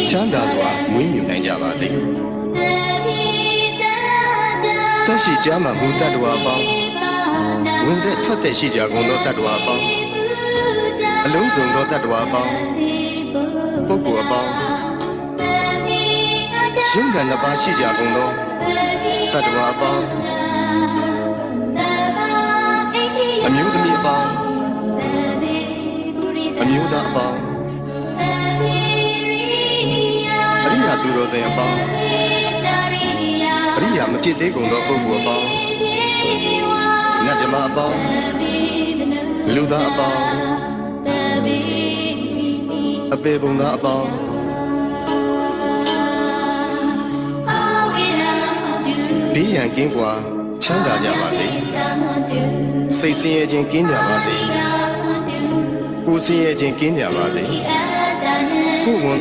ချမ်းသာစွာမွေးမြူနိုင်ကြပါစေတက်ရှိကြမှာဘူတ္တဝါပေါင်းဝင်တဲ့ထွက်တဲ့ရှိကြကုန်သောတ attva ပေါင်းအလုံးစုံသောတ attva ပေါင်းပုဂ္ဂိုလ်အပေါင်းရှင်ကံနှစ်ပါးရှိကြကုန်သောတ attva ပေါင်းအမျိုးသမီးအပေါင်းအမျိုးသားအပေါင်းအရိယာသူတော်စင်အပေါင်းအရိယာမဖြစ်သေးကုန်သောပုဂ္ဂိုလ်အပေါင်းနတ်ဓမ္မအပေါင်းလူသားအပေါင်းအပေပုံသားအပေါင်းဘေးရန်ကင်းကွာချမ်းသာကြပါစေစိတ်ဆင်းရဲခြင်းကင်းကြပါစေကိုယ်ဆင်းရဲခြင်းကင်းကြပါစေကိုယ်ဝန်